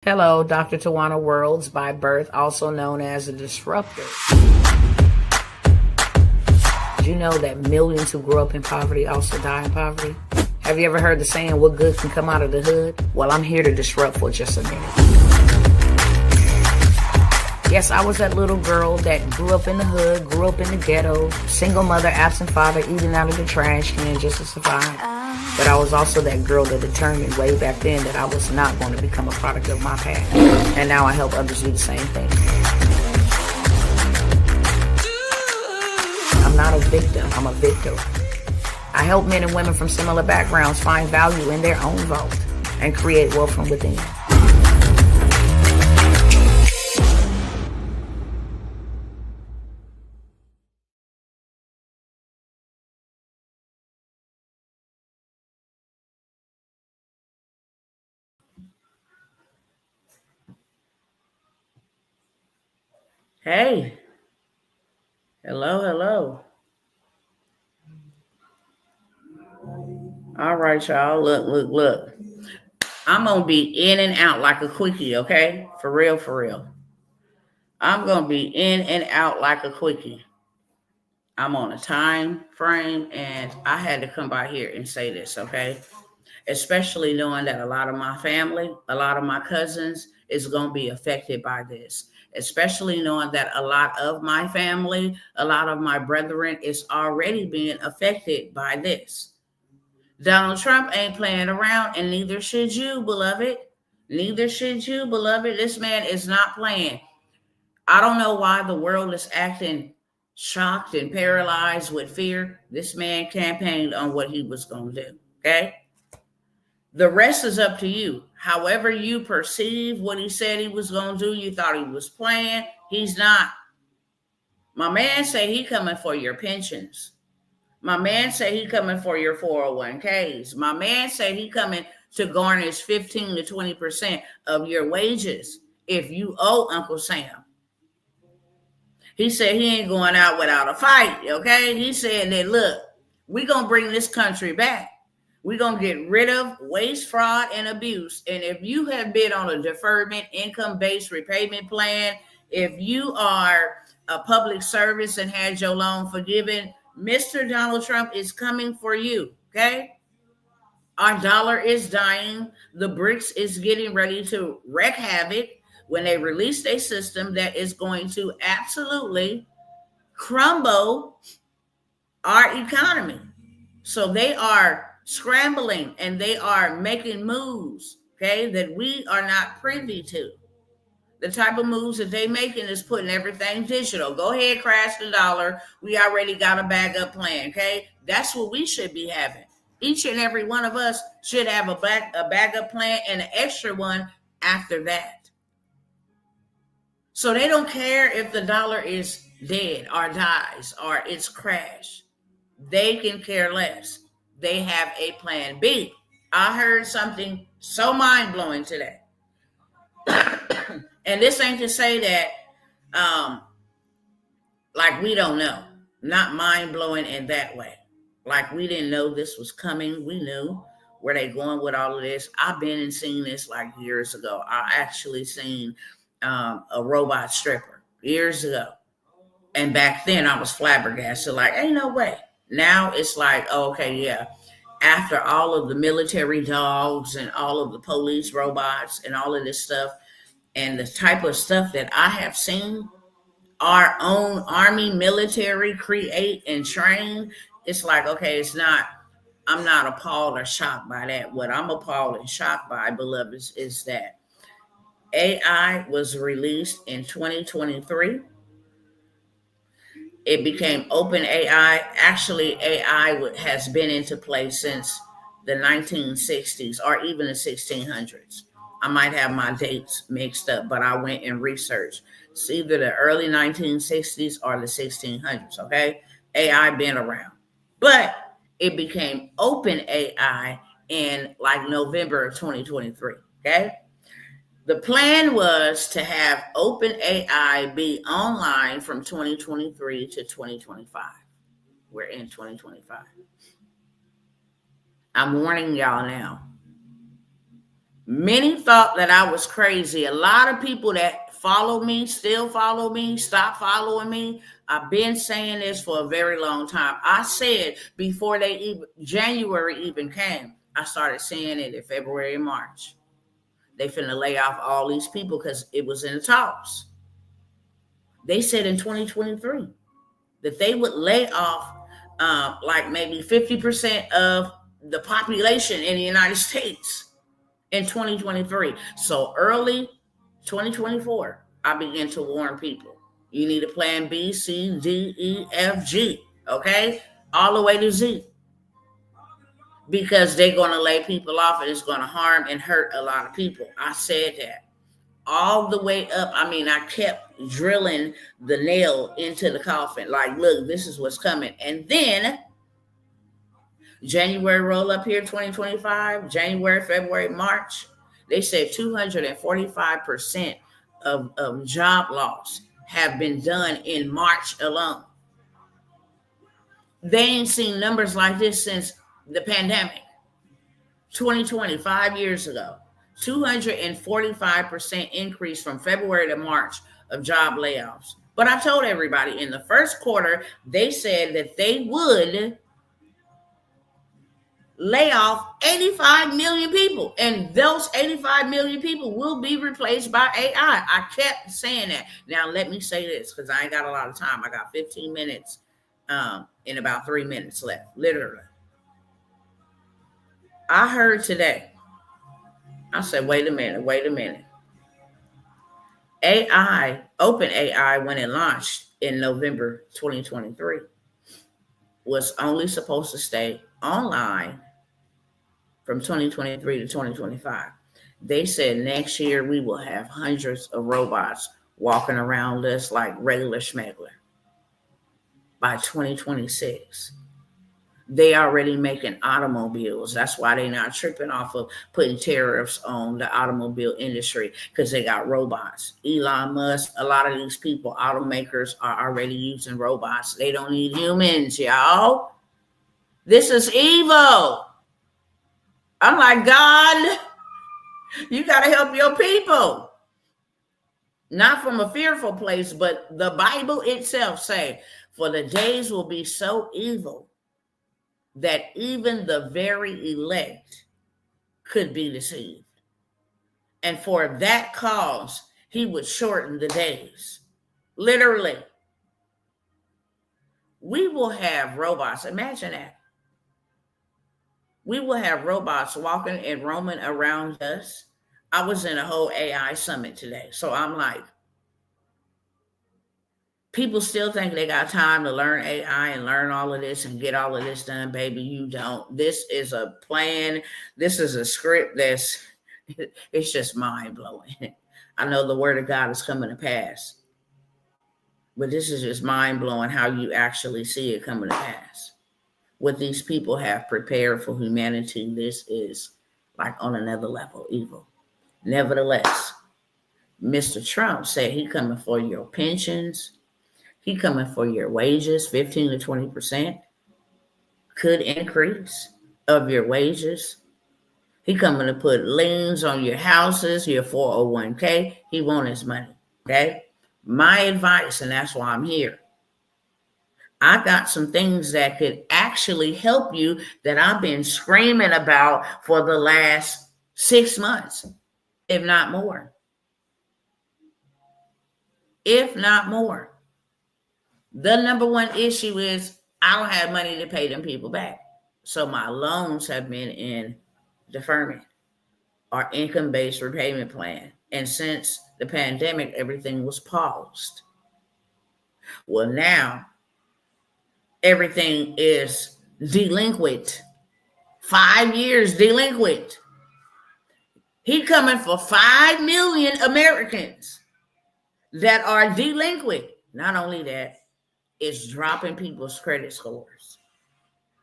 Hello, Dr. Tawana Worlds, by birth also known as a disruptor. Did you know that millions who grew up in poverty also die in poverty? Have you ever heard the saying, what good can come out of the hood? Well, I'm here to disrupt for just a minute. Yes, I was that little girl that grew up in the hood, grew up in the ghetto, single mother, absent father, eating out of the trash can just to survive. But I was also that girl that determined way back then that I was not going to become a product of my past. And now I help others do the same thing. I'm not a victim, I'm a victor. I help men and women from similar backgrounds find value in their own vault and create wealth from within. Hey, hello. All right, y'all. Look. I'm going to be in and out like a quickie, okay? For real. I'm going to be in and out like a quickie. I'm on a time frame, and I had to come by here and say this, okay? Especially knowing that a lot of my family, a lot of my cousins is going to be affected by this. Especially knowing that a lot of my family, a lot of my brethren is already being affected by this. Donald Trump ain't playing around, and neither should you, beloved. Neither should you, beloved. This man is not playing. I don't know why the world is acting shocked and paralyzed with fear. This man campaigned on what he was going to do, okay? The rest is up to you. However you perceive what he said he was going to do, you thought he was playing. He's not. My man say he coming for your pensions. My man say he coming for your 401ks. My man say he coming to garnish 15 to 20% of your wages if you owe Uncle Sam. He said he ain't going out without a fight, okay? He said that, look, we're going to bring this country back. We're going to get rid of waste, fraud, and abuse. And if you have been on a deferment income-based repayment plan, if you are a public service and had your loan forgiven, Mr. Donald Trump is coming for you, okay? Our dollar is dying. The BRICS is getting ready to wreak havoc when they release a system that is going to absolutely crumble our economy. So they are scrambling and they are making moves, okay, that we are not privy to. The type of moves that they making is putting everything digital. Go ahead, crash the dollar. We already got a backup plan, okay? That's what we should be having. Each and every one of us should have a backup plan and an extra one after that. So they don't care if the dollar is dead or dies or it's crashed. They can care less. They have a plan B. I heard something so mind-blowing today. And this ain't to say that like we don't know. Not mind-blowing in that way. Like we didn't know this was coming. We knew where they going with all of this. I've been and seen this like years ago. I actually seen a robot stripper years ago. And back then I was flabbergasted, like, ain't no way. Now it's like, oh, okay, yeah. After all of the military dogs and all of the police robots and all of this stuff, and the type of stuff that I have seen our own army military create and train, it's like, okay, I'm not appalled or shocked by that. What I'm appalled and shocked by, beloveds, is that AI was released in 2023. It became open AI. Actually, AI has been into play since the 1960s or even the 1600s. I might have my dates mixed up, but I went and researched. It's either the early 1960s or the 1600s, okay? AI been around. But it became open AI in like November of 2023, okay? The plan was to have OpenAI be online from 2023 to 2025. We're in 2025. I'm warning y'all now. Many thought that I was crazy. A lot of people that follow me, still follow me, stop following me. I've been saying this for a very long time. I said before January even came, I started saying it in February and March. They finna lay off all these people because it was in the talks. They said in 2023 that they would lay off like maybe 50% of the population in the United States in 2023. So early 2024, I began to warn people. You need a plan B, C, D, E, F, G, okay? All the way to Z. Because they're going to lay people off and it's going to harm and hurt a lot of people. I said that. All the way up. I mean, I kept drilling the nail into the coffin. Like, look, this is what's coming. And then January roll up here, 2025, January, February, March, they said 245% of job loss have been done in March alone. They ain't seen numbers like this since the pandemic. 2020, 5 years ago, 245% increase from February to March of job layoffs. But I told everybody in the first quarter, they said that they would lay off 85 million people. And those 85 million people will be replaced by AI. I kept saying that. Now, let me say this because I ain't got a lot of time. I got 15 minutes and about 3 minutes left, literally. I heard today, I said, wait a minute. OpenAI, when it launched in November 2023, was only supposed to stay online from 2023 to 2025. They said next year we will have hundreds of robots walking around us like regular schmegler by 2026. They already making automobiles. That's why they're not tripping off of putting tariffs on the automobile industry because they got robots. Elon Musk, a lot of these people, automakers are already using robots. They don't need humans, y'all. This is evil. I'm like, God, you got to help your people. Not from a fearful place, but the Bible itself say, for the days will be so evil that even the very elect could be deceived. And for that cause, he would shorten the days. Literally. We will have robots. Imagine that. We will have robots walking and roaming around us. I was in a whole AI summit today. So I'm like, people still think they got time to learn AI and learn all of this and get all of this done. Baby, you don't. This is a plan. This is a script it's just mind-blowing. I know the word of God is coming to pass. But this is just mind-blowing how you actually see it coming to pass. What these people have prepared for humanity, this is like on another level evil. Nevertheless, Mr. Trump said he coming for your pensions. He coming for your wages, 15 to 20% could increase of your wages. He coming to put liens on your houses, your 401k. He want his money, okay? My advice, and that's why I'm here. I got some things that could actually help you that I've been screaming about for the last 6 months, if not more. If not more. The number one issue is I don't have money to pay them people back. So my loans have been in deferment or income-based repayment plan. And since the pandemic, everything was paused. Well, now everything is delinquent. 5 years delinquent. He coming for 5 million Americans that are delinquent. Not only that, it's dropping people's credit scores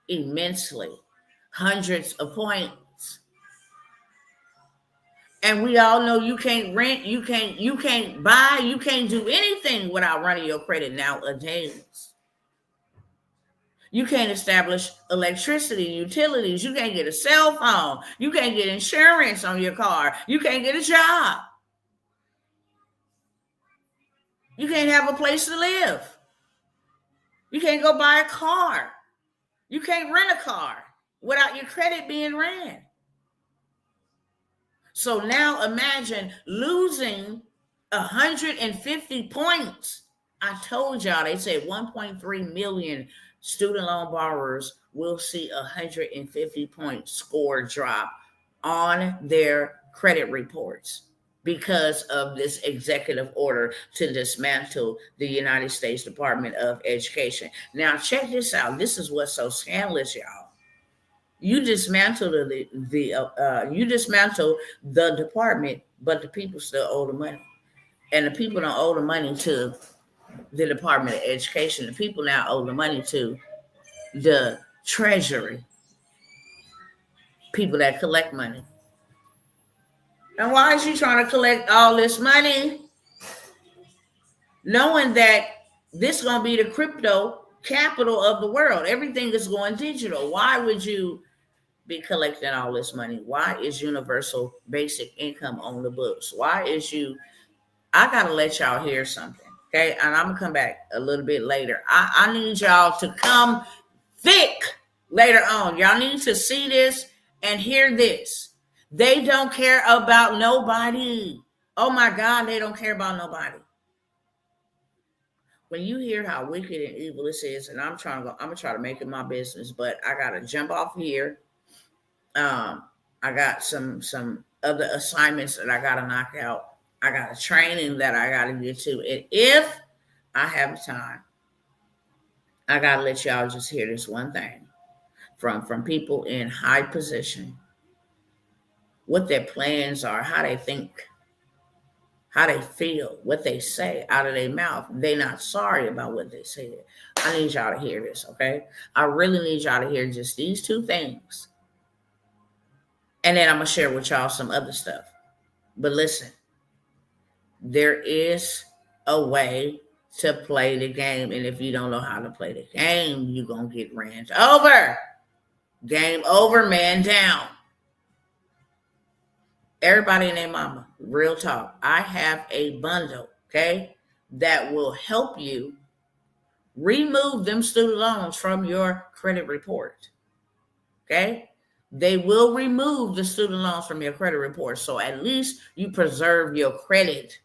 immensely, hundreds of points. And we all know you can't rent, you can't buy, you can't do anything without running your credit nowadays. You can't establish electricity, utilities. You can't get a cell phone. You can't get insurance on your car. You can't get a job. You can't have a place to live. You can't go buy a car. You can't rent a car without your credit being ran. So now imagine losing 150 points. I told y'all, they said 1.3 million student loan borrowers will see 150 point score drop on their credit reports because of this executive order to dismantle the United States Department of Education. Now, check this out. This is what's so scandalous, y'all. You dismantle the department, but the people still owe the money, and the people don't owe the money to the Department of Education. The people now owe the money to the Treasury, people that collect money. And why is you trying to collect all this money, knowing that this is going to be the crypto capital of the world? Everything is going digital. Why would you be collecting all this money? Why is universal basic income on the books? Why is I got to let y'all hear something, okay? And I'm going to come back a little bit later. I need y'all to come thick later on. Y'all need to see this and hear this. They don't care about nobody. Oh my God, they don't care about nobody. When you hear how wicked and evil this is, and I'm gonna try to make it my business, but I gotta jump off here. I got some other assignments that I gotta knock out. I got a training that I gotta get to, and if I have time, I gotta let y'all just hear this one thing from people in high position, what their plans are, how they think, how they feel, what they say out of their mouth. They're not sorry about what they said. I need y'all to hear this, okay? I really need y'all to hear just these two things. And then I'm going to share with y'all some other stuff. But listen, there is a way to play the game. And if you don't know how to play the game, you're going to get ran over. Game over, man down. Everybody and their mama, real talk. I have a bundle, okay, that will help you remove them student loans from your credit report, okay? They will remove the student loans from your credit report, so at least you preserve your credit.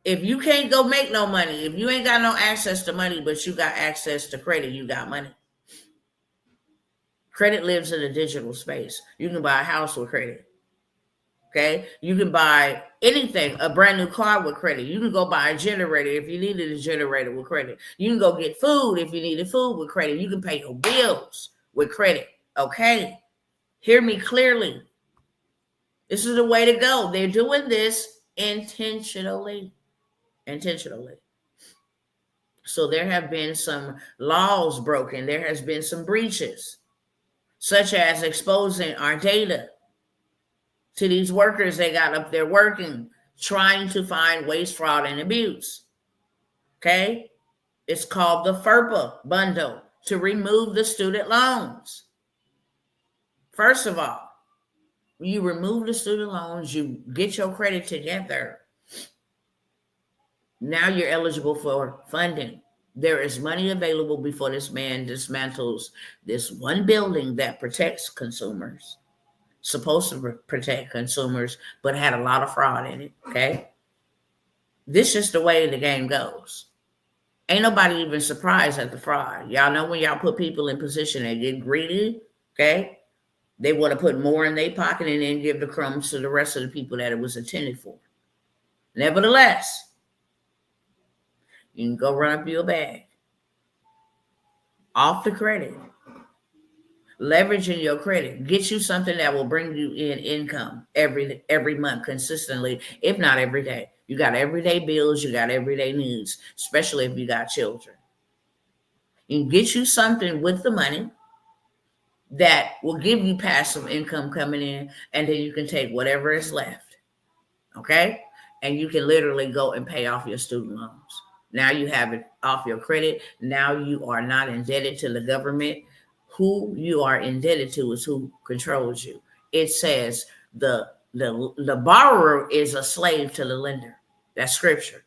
If you can't go make no money, if you ain't got no access to money, but you got access to credit, you got money. Credit lives in a digital space. You can buy a house with credit. Okay? You can buy anything, a brand new car with credit. You can go buy a generator if you needed a generator with credit. You can go get food if you needed food with credit. You can pay your bills with credit. Okay? Hear me clearly. This is the way to go. They're doing this intentionally. Intentionally. So there have been some laws broken. There has been some breaches, such as exposing our data to these workers. They got up there working, trying to find waste, fraud, and abuse. Okay? It's called the FERPA bundle to remove the student loans. First of all, when you remove the student loans, you get your credit together. Now you're eligible for funding. There is money available before this man dismantles this one building that protects consumers, supposed to protect consumers, but had a lot of fraud in it, okay? This is the way the game goes. Ain't nobody even surprised at the fraud. Y'all know when y'all put people in position and get greedy, okay? They want to put more in their pocket and then give the crumbs to the rest of the people that it was intended for. Nevertheless, you can go run up your bag off the credit, leveraging your credit, get you something that will bring you in income every month consistently, if not every day. You got everyday bills, you got everyday needs, especially if you got children. You can get you something with the money that will give you passive income coming in, and then you can take whatever is left, okay? And you can literally go and pay off your student loans. Now you have it off your credit. Now you are not indebted to the government. Who you are indebted to is who controls you. It says the borrower is a slave to the lender. That's scripture.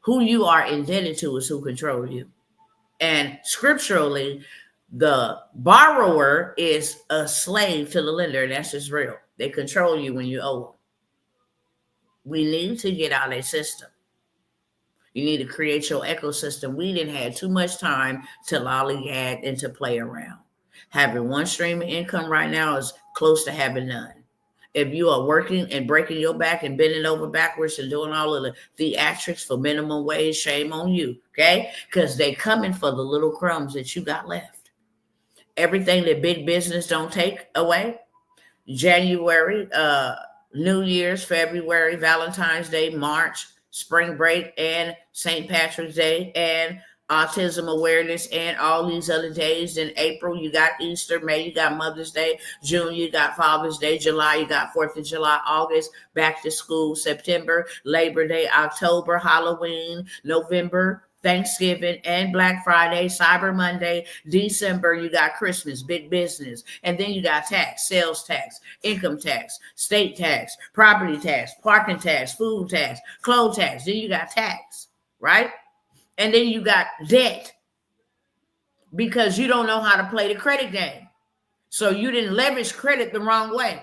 Who you are indebted to is who controls you. And scripturally, the borrower is a slave to the lender, and that's just real. They control you when you owe them. We need to get out of that system. You need to create your ecosystem. We didn't have too much time to lollygag and to play around. Having one stream of income right now is close to having none. If you are working and breaking your back and bending over backwards and doing all of the theatrics for minimum wage, shame on you, okay? Because they coming for the little crumbs that you got left. Everything that big business don't take away. January, New Year's, February, Valentine's Day, March, spring break, and St. Patrick's Day, and autism awareness, and all these other days. In April, you got Easter. May, you got Mother's Day. June, you got Father's Day. July, you got 4th of July. August, back to school. September, Labor Day. October, Halloween. November, Thanksgiving and Black Friday, Cyber Monday. December, you got Christmas, big business. And then you got tax, sales tax, income tax, state tax, property tax, parking tax, food tax, clothes tax. Then you got tax, right? And then you got debt because you don't know how to play the credit game. So you didn't leverage credit the wrong way.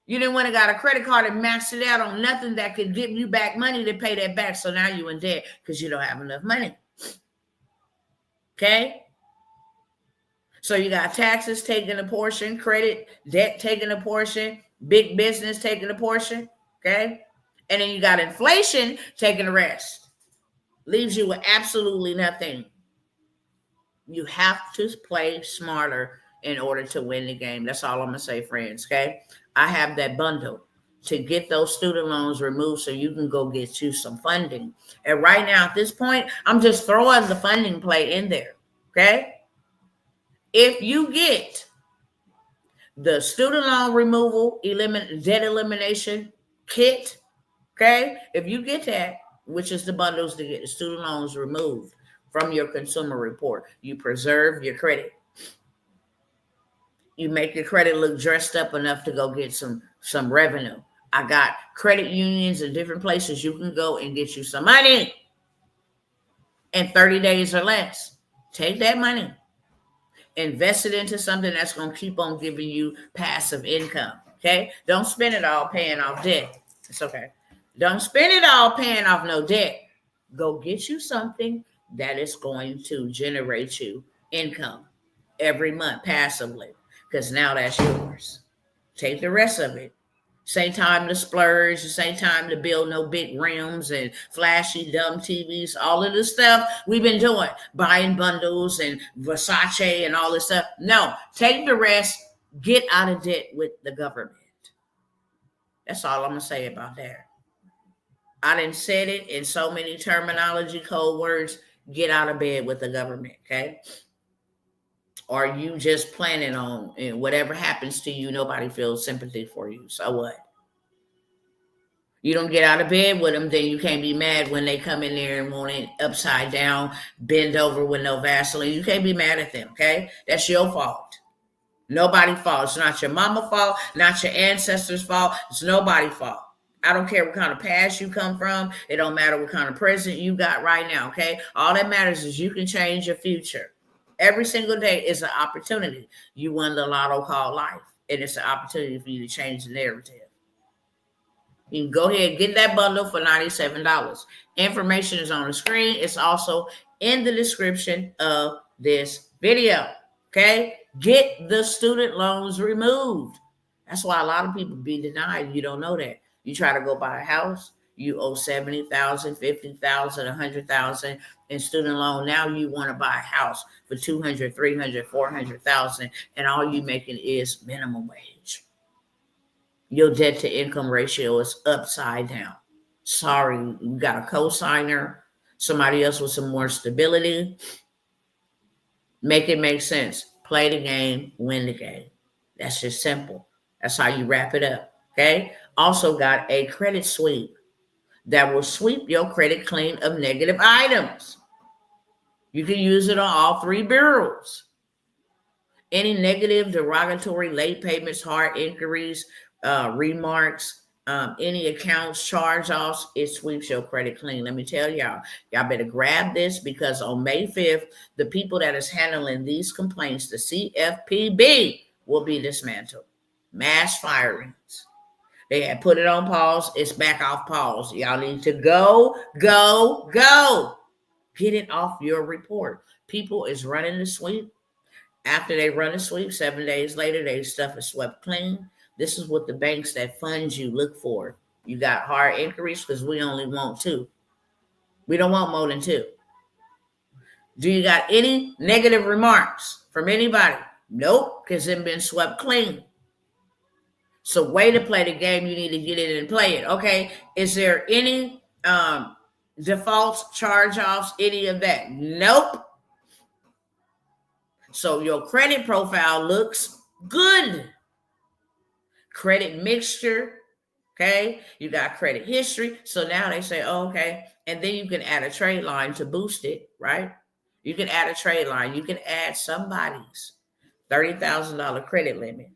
You didn't want to got a credit card and maxed it out on nothing that could give you back money to pay that back. So now you're in debt because you don't have enough money. Okay? So you got taxes taking a portion, credit, debt taking a portion, big business taking a portion. Okay? And then you got inflation taking the rest. Leaves you with absolutely nothing. You have to play smarter in order to win the game. That's all I'm going to say, friends, okay? I have that bundle to get those student loans removed so you can go get you some funding. And right now, at this point, I'm just throwing the funding play in there, okay? If you get the student loan removal, debt elimination kit, okay? If you get that, which is the bundles to get the student loans removed from your consumer report, you preserve your credit. You make your credit look dressed up enough to go get some revenue. I got credit unions in different places you can go and get you some money in 30 days or less. Take that money, invest it into something that's going to keep on giving you passive income, okay? Don't spend it all paying off debt. It's okay. Don't spend it all paying off no debt. Go get you something that is going to generate you income every month passively, because now that's yours. Take the rest of it. Same time to splurge, same time to build no big rims and flashy dumb TVs, all of this stuff we've been doing, buying bundles and Versace and all this stuff. No, take the rest, get out of debt with the government. That's all I'm going to say about that. I done said it in so many terminology, code words. Get out of bed with the government, okay? Or you just planning on, and whatever happens to you, nobody feels sympathy for you. So what? You don't get out of bed with them, then you can't be mad when they come in there and want it upside down, bend over with no Vaseline. You can't be mad at them, okay? That's your fault. Nobody's fault. It's not your mama's fault, not your ancestors' fault. It's nobody's fault. I don't care what kind of past you come from. It don't matter what kind of present you got right now, okay? All that matters is you can change your future. Every single day is an opportunity. You won the lotto called life, and it's an opportunity for you to change the narrative. You can go ahead and get that bundle for $97. Information is on the screen. It's also in the description of this video, okay? Get the student loans removed. That's why a lot of people be denied. You don't know that. You try to go buy a house, you owe $70,000, $50,000, $100,000 in student loan. Now you want to buy a house for $200,000, $300,000, $400,000, and all you making is minimum wage. Your debt to income ratio is upside down. Sorry, you got a co-signer, somebody else with some more stability. Make it make sense. Play the game, win the game. That's just simple. That's how you wrap it up, okay? Also got a credit sweep. that will sweep your credit clean of negative items. You can use it on all three bureaus. Any negative, derogatory, late payments, hard inquiries, remarks, any accounts, charge-offs, it sweeps your credit clean. Let me tell y'all better grab this, because on May 5th, the people that is handling these complaints, the CFPB, will be dismantled. Mass firings. They had put it on pause. It's back off pause. Y'all need to go. Get it off your report. People is running the sweep. After they run a sweep, 7 days later, their stuff is swept clean. This is what the banks that fund you look for. You got hard inquiries because we only want 2. We don't want more than 2. Do you got any negative remarks from anybody? Nope, because they've been swept clean. So way to play the game, you need to get in and play it. Okay, is there any defaults, charge-offs, any of that? Nope. So your credit profile looks good. Credit mixture, okay? You got credit history. So now they say, oh, okay. And then you can add a trade line to boost it, right? You can add a trade line. You can add somebody's $30,000 credit limit.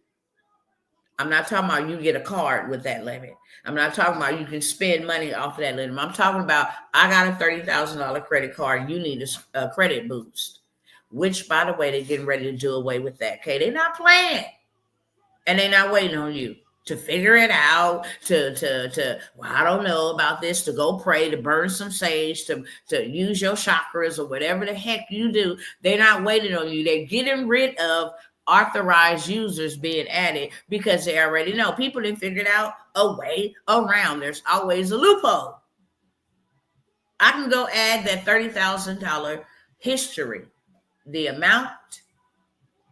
I'm not talking about you get a card with that limit. I'm not talking about you can spend money off of that limit. I'm talking about I got a $30,000 credit card. You need a credit boost. Which, by the way, they're getting ready to do away with that. Okay, they're not playing, and they're not waiting on you to figure it out. Well, I don't know about this. To go pray, to burn some sage, to use your chakras or whatever the heck you do. They're not waiting on you. They're getting rid of authorized users being added because they already know. People didn't figure out a way around. There's always a loophole. I can go add that $30,000 history. The amount,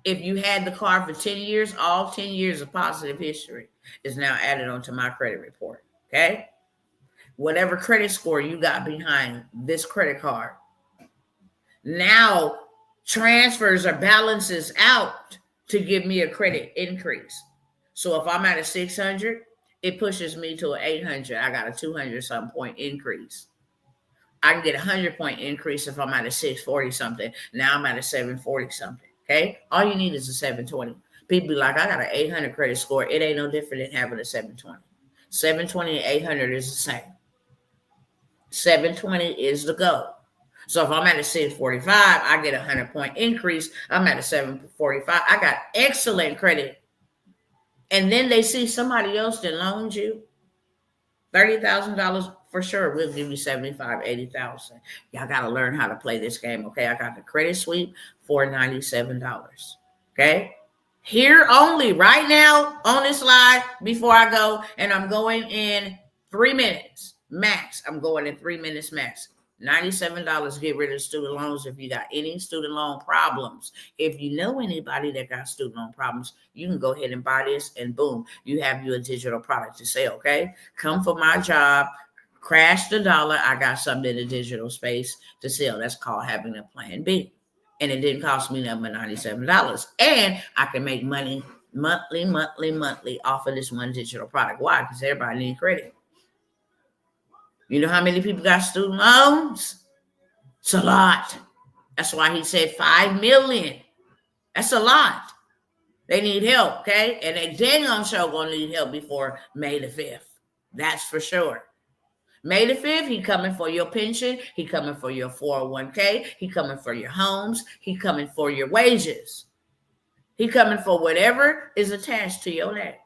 if you had the card for 10 years, all 10 years of positive history is now added onto my credit report, okay? Whatever credit score you got behind this credit card, now transfers or balances out to give me a credit increase. So if I'm at a 600, it pushes me to an 800. I got a 200-something point increase. I can get a 100-point increase if I'm at a 640 something. Now I'm at a 740 something. Okay. All you need is a 720. People be like, I got an 800 credit score. It ain't no different than having a 720. 720 and 800 is the same. 720 is the go. So if I'm at a 645, I get a 100-point increase. I'm at a 745. I got excellent credit. And then they see somebody else that loaned you $30,000. For sure, we'll give you 75, 80,000. Y'all got to learn how to play this game, okay? I got the credit sweep for $97, okay? Here only, right now, on this slide, before I go, and I'm going in 3 minutes max. I'm going in 3 minutes max. $97, get rid of student loans if you got any student loan problems. If you know anybody that got student loan problems, you can go ahead and buy this, and boom, you have you a digital product to sell, okay? Come for my job. Crash the dollar. I got something in the digital space to sell. That's called having a plan B. And it didn't cost me nothing but $97. And I can make money monthly off of this one digital product. Why? Because everybody needs credit. You know how many people got student loans? It's a lot. That's why he said 5 million. That's a lot. They need help, okay? And they dang on sure gonna need help before May the 5th. That's for sure. May the 5th, he coming for your pension. He coming for your 401k. He coming for your homes. He coming for your wages. He coming for whatever is attached to your name.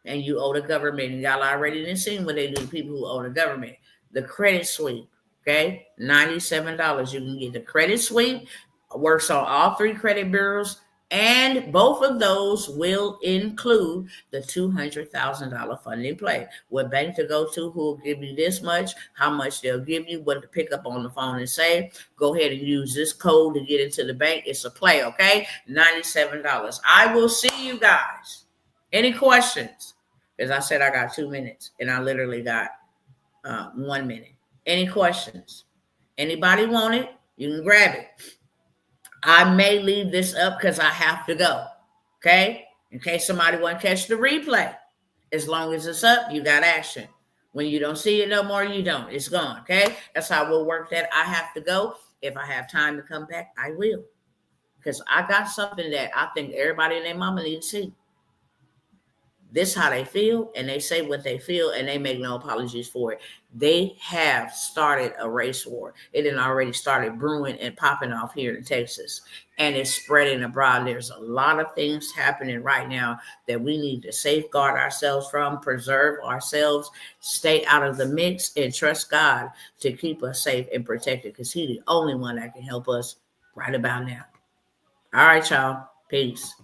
And you owe the government. And y'all already done seen what they do to people who owe the government. The credit sweep, okay? $97. You can get the credit sweep. Works on all 3 credit bureaus. And both of those will include the $200,000 funding play. What bank to go to, who will give you this much, how much they'll give you, what to pick up on the phone and say. Go ahead and use this code to get into the bank. It's a play, okay? $97. I will see you guys. Any questions? As I said, I got 2 minutes, and I literally got 1 minute. Any questions? Anybody want it? You can grab it. I may leave this up because I have to go, okay? In case somebody want to catch the replay. As long as it's up, you got action. When you don't see it no more, you don't. It's gone, okay? That's how we'll work that. I have to go. If I have time to come back, I will. Because I got something that I think everybody and their mama need to see. This is how they feel, and they say what they feel, and they make no apologies for it. They have started a race war. It had already started brewing and popping off here in Texas, and it's spreading abroad. There's a lot of things happening right now that we need to safeguard ourselves from, preserve ourselves, stay out of the mix, and trust God to keep us safe and protected, because He's the only one that can help us right about now. All right, y'all. Peace.